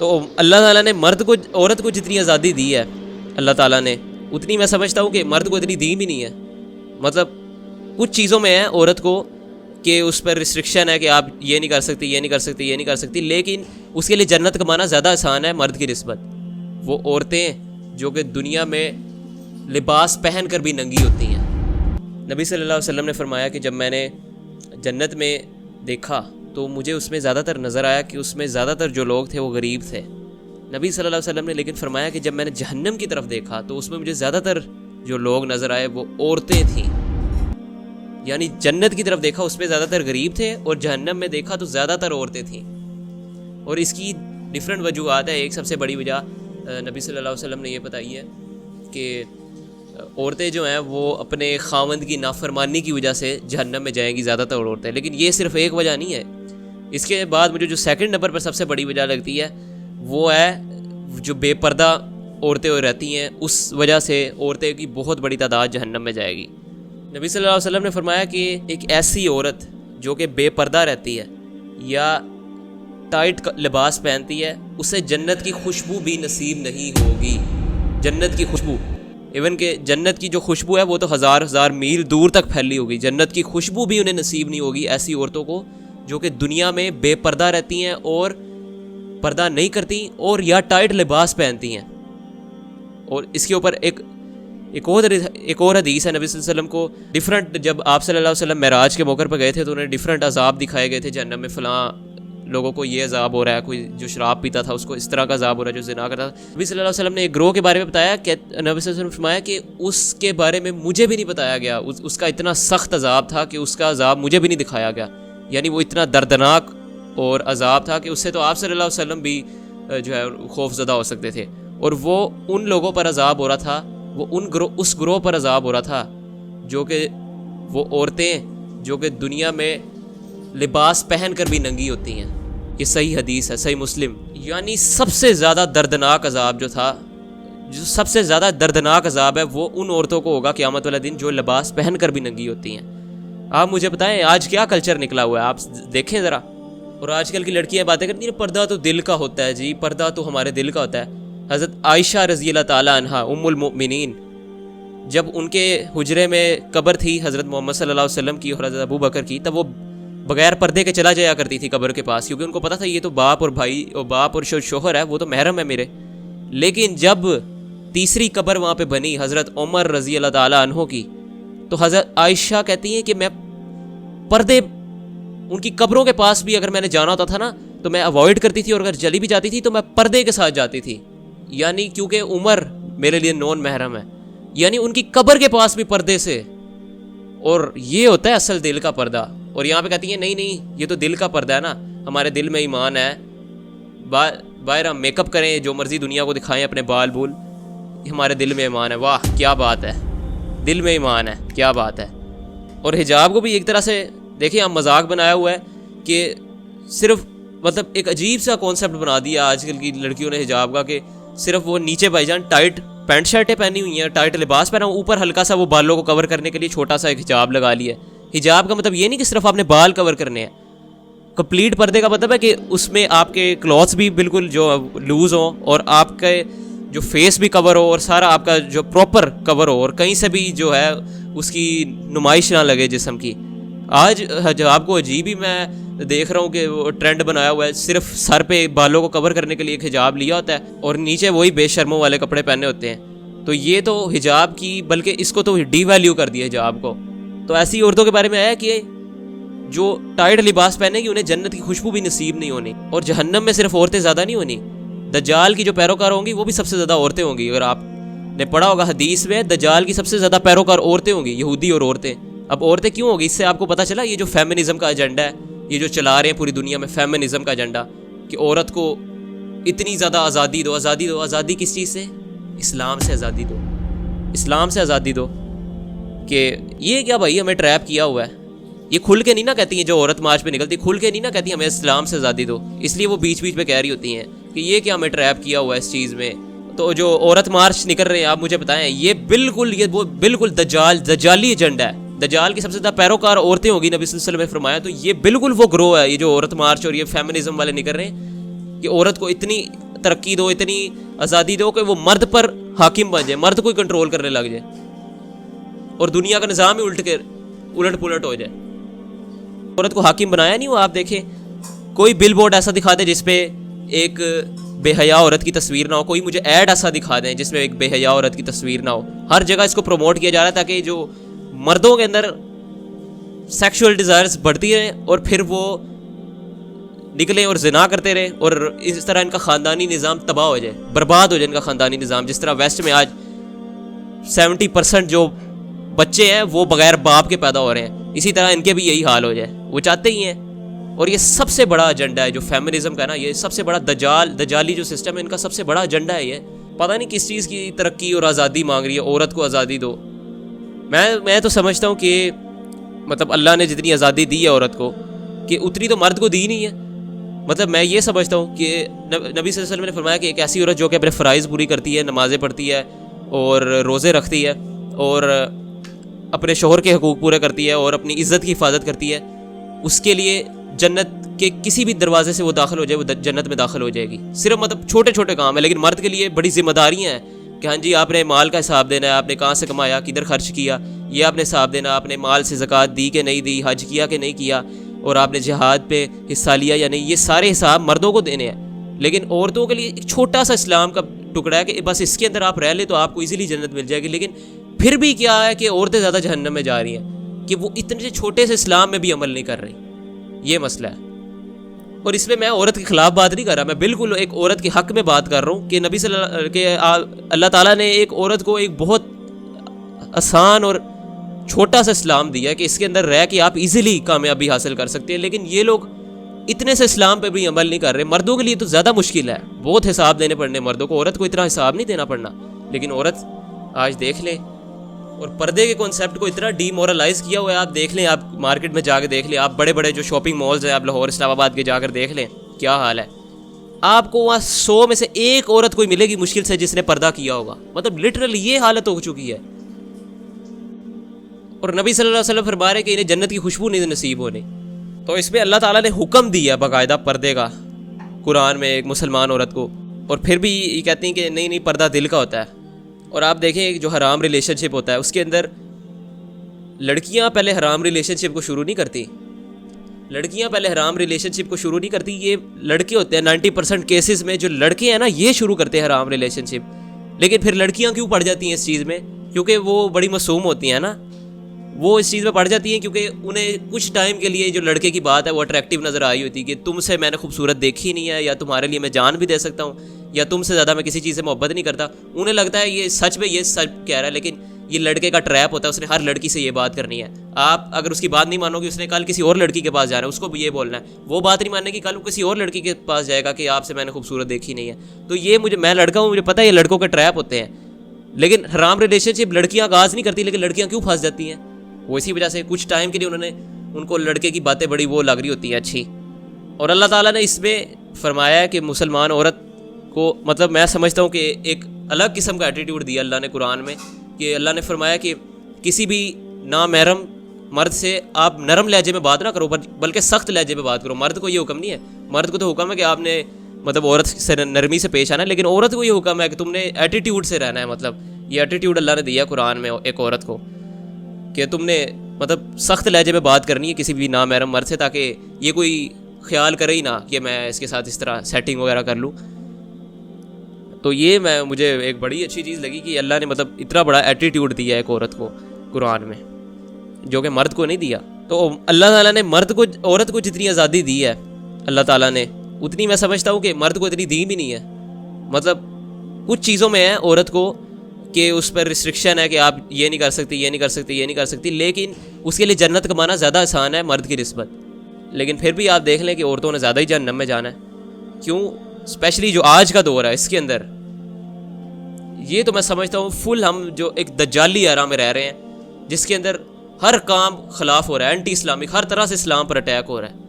تو اللہ تعالیٰ نے عورت کو جتنی آزادی دی ہے اللہ تعالیٰ نے، اتنی میں سمجھتا ہوں کہ مرد کو اتنی دی بھی نہیں ہے. مطلب کچھ چیزوں میں ہے عورت کو کہ اس پر ریسٹرکشن ہے کہ آپ یہ نہیں کر سکتی، یہ نہیں کر سکتی، یہ نہیں کر سکتی، لیکن اس کے لیے جنت کمانا زیادہ آسان ہے مرد کی نسبت. وہ عورتیں جو کہ دنیا میں لباس پہن کر بھی ننگی ہوتی ہیں. نبی صلی اللہ علیہ وسلم نے فرمایا کہ جب میں نے جنت میں دیکھا تو مجھے اس میں زیادہ تر نظر آیا کہ اس میں زیادہ تر جو لوگ تھے وہ غریب تھے. نبی صلی اللہ علیہ وسلم نے لیکن فرمایا کہ جب میں نے جہنم کی طرف دیکھا تو اس میں مجھے زیادہ تر جو لوگ نظر آئے وہ عورتیں تھیں. یعنی جنت کی طرف دیکھا اس میں زیادہ تر غریب تھے، اور جہنم میں دیکھا تو زیادہ تر عورتیں تھیں. اور اس کی ڈیفرنٹ وجوہات ہے. ایک سب سے بڑی وجہ نبی صلی اللہ علیہ وسلم نے یہ بتائی ہے کہ عورتیں جو ہیں وہ اپنے خاوند کی نافرمانی کی وجہ سے جہنم میں جائیں گی زیادہ تر عورتیں. لیکن یہ صرف ایک وجہ نہیں ہے. اس کے بعد مجھے جو سیکنڈ نمبر پر سب سے بڑی وجہ لگتی ہے وہ ہے جو بے پردہ عورتیں رہتی ہیں، اس وجہ سے عورتیں کی بہت بڑی تعداد جہنم میں جائے گی. نبی صلی اللہ علیہ وسلم نے فرمایا کہ ایک ایسی عورت جو کہ بے پردہ رہتی ہے یا ٹائٹ لباس پہنتی ہے، اسے جنت کی خوشبو بھی نصیب نہیں ہوگی. جنت کی خوشبو، ایون کہ جنت کی جو خوشبو ہے وہ تو ہزار ہزار میل دور تک پھیلی ہوگی، جنت کی خوشبو بھی انہیں نصیب نہیں ہوگی ایسی عورتوں کو جو کہ دنیا میں بے پردہ رہتی ہیں اور پردہ نہیں کرتی اور یا ٹائٹ لباس پہنتی ہیں. اور اس کے اوپر ایک اور حدیث ہے. نبی صلی اللہ علیہ وسلم کو ڈیفرنٹ، جب آپ صلی اللہ علیہ وسلم معراج کے موقع پر گئے تھے تو انہیں ڈیفرنٹ عذاب دکھائے گئے تھے جہنم میں. فلاں لوگوں کو یہ عذاب ہو رہا ہے، کوئی جو شراب پیتا تھا اس کو اس طرح کا عذاب ہو رہا ہے، جو زنا کرتا تھا. نبی صلی اللہ علیہ وسلم نے ایک گروہ کے بارے میں بتایا کہ نبی صلی اللہ علیہ وسلم نے فرمایا کہ اس کے بارے میں مجھے بھی نہیں بتایا گیا، اس کا اتنا سخت عذاب تھا کہ اس کا عذاب مجھے بھی نہیں دکھایا گیا. یعنی وہ اتنا دردناک اور عذاب تھا کہ اس سے تو آپ صلی اللہ علیہ وسلم بھی جو ہے خوف زدہ ہو سکتے تھے. اور وہ ان لوگوں پر عذاب ہو رہا تھا، وہ اس گروہ پر عذاب ہو رہا تھا جو کہ وہ عورتیں جو کہ دنیا میں لباس پہن کر بھی ننگی ہوتی ہیں. یہ صحیح حدیث ہے، صحیح مسلم. یعنی سب سے زیادہ دردناک عذاب جو تھا، جو سب سے زیادہ دردناک عذاب ہے وہ ان عورتوں کو ہوگا قیامت والا دن جو لباس پہن کر بھی ننگی ہوتی ہیں. آپ مجھے بتائیں آج کیا کلچر نکلا ہوا ہے، آپ دیکھیں ذرا. اور آج کل کی لڑکیاں باتیں کرتی ہیں پردہ تو دل کا ہوتا ہے. جی پردہ تو ہمارے دل کا ہوتا ہے. حضرت عائشہ رضی اللہ تعالیٰ عنہا ام المؤمنین، جب ان کے حجرے میں قبر تھی حضرت محمد صلی اللہ علیہ وسلم کی اور حضرت ابو بکر کی، تب وہ بغیر پردے کے چلا جایا کرتی تھی قبر کے پاس، کیونکہ ان کو پتا تھا یہ تو باپ اور بھائی اور باپ اور شوہر ہے، وہ تو محرم ہے میرے. لیکن جب تیسری قبر وہاں پہ بنی حضرت عمر رضی اللہ تعالیٰ عنہ کی، تو حضرت عائشہ کہتی ہیں کہ میں پردے ان کی قبروں کے پاس بھی اگر میں نے جانا ہوتا تھا نا تو میں اوائڈ کرتی تھی، اور اگر چلی بھی جاتی تھی تو میں پردے کے ساتھ جاتی تھی. یعنی کیونکہ عمر میرے لیے نون محرم ہے، یعنی ان کی قبر کے پاس بھی پردے سے. اور یہ ہوتا ہے اصل دل کا پردہ. اور یہاں پہ کہتی ہیں نہیں یہ تو دل کا پردہ ہے نا، ہمارے دل میں ایمان ہے. باہر ہم میک اپ کریں، جو مرضی دنیا کو دکھائیں اپنے بال بول، ہمارے دل میں ایمان ہے. واہ کیا بات ہے، دل میں ایمان ہے، کیا بات ہے. اور حجاب کو بھی ایک طرح سے دیکھیں ہم مذاق بنایا ہوا ہے کہ صرف مطلب ایک عجیب سا کانسیپٹ بنا دیا آج کل کی لڑکیوں نے حجاب کا، کہ صرف وہ نیچے بھائی جان ٹائٹ پینٹ شرٹیں پہنی ہوئی ہیں، ٹائٹ لباس پہنا ہوا، اوپر ہلکا سا وہ بالوں کو کور کرنے کے لیے چھوٹا سا ایک حجاب لگا لیا. حجاب کا مطلب یہ نہیں کہ صرف آپ نے بال کور کرنے ہیں. کمپلیٹ پردے کا مطلب ہے کہ اس میں آپ کے کلوتھس بھی بالکل جو لوز ہوں، اور آپ کے جو فیس بھی کور ہو، اور سارا آپ کا جو پراپر کور ہو، اور کہیں سے بھی جو ہے اس کی نمائش نہ لگے جسم کی. آج حجاب کو عجیب ہی میں دیکھ رہا ہوں کہ وہ ٹرینڈ بنایا ہوا ہے، صرف سر پہ بالوں کو کور کرنے کے لیے ایک حجاب لیا ہوتا ہے اور نیچے وہی بے شرموں والے کپڑے پہنے ہوتے ہیں. تو یہ تو حجاب کی، بلکہ اس کو تو ڈی ویلیو کر دیا حجاب کو. تو ایسی عورتوں کے بارے میں آیا کہ جو ٹائٹ لباس پہنے گی انہیں جنت کی خوشبو بھی نصیب نہیں ہونی. اور جہنم میں صرف عورتیں زیادہ نہیں ہونی، دجال کی جو پیروکار ہوں گی وہ بھی سب سے زیادہ عورتیں ہوں گی. اگر آپ نے پڑھا ہوگا حدیث میں، دجال کی سب سے زیادہ پیروکار عورتیں ہوں گی، یہودی اور عورتیں. اب عورتیں کیوں ہوگی؟ اس سے آپ کو پتہ چلا یہ جو فیمنزم کا ایجنڈا ہے، یہ جو چلا رہے ہیں پوری دنیا میں فیمنزم کا ایجنڈا، کہ عورت کو اتنی زیادہ آزادی دو. آزادی دو، آزادی کس چیز سے؟ اسلام سے آزادی دو، اسلام سے آزادی دو. کہ یہ کیا بھائی ہمیں ٹریپ کیا ہوا ہے. یہ کھل کے نہیں نہ کہتی ہیں، جو عورت مارچ پہ نکلتی کھل کے نہیں نہ کہتی ہمیں اسلام سے آزادی دو. اس لیے وہ بیچ بیچ میں کہہ رہی ہوتی ہیں کہ یہ کیا ہمیں ٹریپ کیا ہوا ہے اس چیز میں. تو جو عورت مارچ نکل رہے ہیں آپ مجھے بتائیں، یہ وہ بالکل دجالی ایجنڈا ہے. دجال کی سب سے زیادہ پیروکار عورتیں ہوگی، نبی صلی اللہ علیہ وسلم نے فرمایا. تو یہ بالکل وہ گروہ ہے، یہ جو عورت مارچ اور یہ فیمنزم والے نکل رہے ہیں کہ عورت کو اتنی ترقی دو, اتنی آزادی دو کہ وہ مرد پر حاکم بن جائے, مرد کو ہی کنٹرول کرنے لگ جائے اور دنیا کا نظام ہی الٹ پلٹ ہو جائے. عورت کو حاکم بنایا نہیں ہوا. آپ دیکھیں کوئی بل بورڈ ایسا دکھا دیں جس پہ ایک بے حیا عورت کی تصویر نہ ہو, کوئی مجھے ایڈ ایسا دکھا دیں جس میں ایک بے حیا عورت کی تصویر نہ ہو. ہر جگہ اس کو پروموٹ کیا جا رہا ہے تاکہ جو مردوں کے اندر سیکشول ڈیزائرز بڑھتی رہیں اور پھر وہ نکلیں اور زنا کرتے رہیں, اور اس طرح ان کا خاندانی نظام تباہ ہو جائے, برباد ہو جائے ان کا خاندانی نظام. جس طرح ویسٹ میں آج 70% جو بچے ہیں وہ بغیر باپ کے پیدا ہو رہے ہیں, اسی طرح ان کے بھی یہی حال ہو جائے. وہ چاہتے ہی ہیں. اور یہ سب سے بڑا ایجنڈا ہے جو فیمنزم کا ہے نا, یہ سب سے بڑا دجالی جو سسٹم ہے ان کا سب سے بڑا ایجنڈا ہے. یہ پتہ نہیں کس چیز کی ترقی اور آزادی مانگ رہی ہے, عورت کو آزادی دو. میں تو سمجھتا ہوں کہ مطلب اللہ نے جتنی آزادی دی ہے عورت کو کہ اتنی تو مرد کو دی نہیں ہے. مطلب میں یہ سمجھتا ہوں کہ نبی صلی اللہ علیہ وسلم نے فرمایا کہ ایک ایسی عورت جو کہ اپنے فرائض پوری کرتی ہے, نمازیں پڑھتی ہے اور روزے رکھتی ہے اور اپنے شوہر کے حقوق پورے کرتی ہے اور اپنی عزت کی حفاظت کرتی ہے, اس کے لیے جنت کے کسی بھی دروازے سے وہ داخل ہو جائے, وہ جنت میں داخل ہو جائے گی. صرف مطلب چھوٹے چھوٹے کام ہیں, لیکن مرد کے لیے بڑی ذمہ داریاں ہیں کہ ہاں جی آپ نے مال کا حساب دینا ہے, آپ نے کہاں سے کمایا, کدھر خرچ کیا, یہ آپ نے حساب دینا, آپ نے مال سے زکوٰۃ دی کہ نہیں دی, حج کیا کہ نہیں کیا, اور آپ نے جہاد پہ حصہ لیا یا نہیں. یہ سارے حساب مردوں کو دینے ہیں, لیکن عورتوں کے لیے ایک چھوٹا سا اسلام کا ٹکڑا ہے کہ بس اس کے اندر آپ رہ لیں تو آپ کو ایزیلی جنت مل جائے گی. لیکن پھر بھی کیا ہے کہ عورتیں زیادہ جہنم میں جا رہی ہیں کہ وہ اتنے چھوٹے سے اسلام میں بھی عمل نہیں کر رہی. یہ مسئلہ ہے. اور اس میں میں عورت کے خلاف بات نہیں کر رہا, میں بالکل ایک عورت کے حق میں بات کر رہا ہوں کہ نبی صلی اللہ تعالیٰ نے ایک عورت کو ایک بہت آسان اور چھوٹا سا اسلام دیا ہے کہ اس کے اندر رہ کے آپ ایزیلی کامیابی حاصل کر سکتے ہیں. لیکن یہ لوگ اتنے سے اسلام پہ بھی عمل نہیں کر رہے. مردوں کے لیے تو زیادہ مشکل ہے, بہت حساب دینے پڑنے مردوں کو, عورت کو اتنا حساب نہیں دینا پڑنا. لیکن عورت آج دیکھ لیں, اور پردے کے کانسیپٹ کو اتنا ڈی مورلائز کیا ہوا ہے. آپ دیکھ لیں, آپ مارکیٹ میں جا کے دیکھ لیں, آپ بڑے بڑے جو شاپنگ مالز ہیں آپ لاہور اسلام آباد کے جا کر دیکھ لیں کیا حال ہے. آپ کو وہاں 100 میں سے ایک عورت کوئی ملے گی مشکل سے جس نے پردہ کیا ہوگا. مطلب لٹرلی یہ حالت ہو چکی ہے. اور نبی صلی اللہ علیہ وسلم فرما رہے کہ انہیں جنت کی خوشبو نہیں نصیب ہونے. تو اس میں اللہ تعالیٰ نے حکم دیا باقاعدہ پردے کا قرآن میں ایک مسلمان عورت کو, اور پھر بھی یہ کہتے ہیں کہ نہیں پردہ دل کا ہوتا ہے. اور آپ دیکھیں جو حرام ریلیشن شپ ہوتا ہے اس کے اندر لڑکیاں پہلے حرام ریلیشن شپ کو شروع نہیں کرتی. یہ لڑکے ہوتے ہیں 90% کیسز میں, جو لڑکے ہیں نا یہ شروع کرتے ہیں حرام ریلیشن شپ. لیکن پھر لڑکیاں کیوں پڑ جاتی ہیں اس چیز میں؟ کیونکہ وہ بڑی معصوم ہوتی ہیں نا, وہ اس چیز میں پڑ جاتی ہیں کیونکہ انہیں کچھ ٹائم کے لیے جو لڑکے کی بات ہے وہ اٹریکٹیو نظر آئی ہوتی ہے کہ تم سے میں نے خوبصورت دیکھی نہیں ہے, یا تمہارے لیے میں جان بھی دے سکتا ہوں, یا تم سے زیادہ میں کسی چیز سے محبت نہیں کرتا. انہیں لگتا ہے یہ سچ میں یہ سچ کہہ رہا ہے, لیکن یہ لڑکے کا ٹریپ ہوتا ہے. اس نے ہر لڑکی سے یہ بات کرنی ہے. آپ اگر اس کی بات نہیں مانو گے, اس نے کل کسی اور لڑکی کے پاس جانا ہے, اس کو بھی یہ بولنا ہے. وہ بات نہیں ماننے کی, کل کسی اور لڑکی کے پاس جائے گا کہ آپ سے میں نے خوبصورت دیکھی نہیں ہے. تو یہ میں لڑکا ہوں, مجھے پتہ ہے یہ لڑکوں کے ٹریپ ہوتے ہیں. لیکن حرام ریلیشن شپ لڑکیاں آغاز نہیں کرتی, لیکن لڑکیاں کیوں پھنس جاتی ہیں؟ وہ اسی وجہ سے کچھ ٹائم کے لیے ان کو لڑکے کی باتیں بڑی وہ لگ رہی ہوتی ہیں اچھی. اور اللہ تعالیٰ نے اس میں فرمایا ہے کہ مسلمان عورت کو, مطلب میں سمجھتا ہوں کہ ایک الگ قسم کا ایٹیٹیوڈ دیا اللہ نے قرآن میں, کہ اللہ نے فرمایا کہ کسی بھی نامحرم مرد سے آپ نرم لہجے میں بات نہ کرو, بلکہ سخت لہجے میں بات کرو. مرد کو یہ حکم نہیں ہے. مرد کو تو حکم ہے کہ آپ نے مطلب عورت سے نرمی سے پیش آنا ہے, لیکن عورت کو یہ حکم ہے کہ تم نے ایٹیٹیوڈ سے رہنا ہے. مطلب یہ ایٹیٹیوڈ اللہ نے دیا قرآن میں ایک عورت کو کہ تم نے مطلب سخت لہجے میں بات کرنی ہے کسی بھی نامحرم مرد سے, تاکہ یہ کوئی خیال کرے ہی نہ کہ میں اس کے ساتھ اس طرح سیٹنگ وغیرہ کر لوں. تو یہ مجھے ایک بڑی اچھی چیز لگی کہ اللہ نے مطلب اتنا بڑا ایٹیٹیوڈ دیا ہے ایک عورت کو قرآن میں, جو کہ مرد کو نہیں دیا. تو اللہ تعالیٰ نے عورت کو جتنی آزادی دی ہے اللہ تعالیٰ نے, اتنی میں سمجھتا ہوں کہ مرد کو اتنی دی بھی نہیں ہے. مطلب کچھ چیزوں میں ہے عورت کو کہ اس پر ریسٹرکشن ہے کہ آپ یہ نہیں کر سکتی, لیکن اس کے لیے جنت کمانا زیادہ آسان ہے مرد کی نسبت. لیکن پھر بھی آپ دیکھ لیں کہ عورتوں نے زیادہ ہی جہنم میں جانا ہے. کیوں؟ اسپیشلی جو آج کا دور ہے اس کے اندر, یہ تو میں سمجھتا ہوں فل ہم جو ایک دجالی ایرا میں رہ رہے ہیں, جس کے اندر ہر کام خلاف ہو رہا ہے, اینٹی اسلامک, ہر طرح سے اسلام پر اٹیک ہو رہا ہے.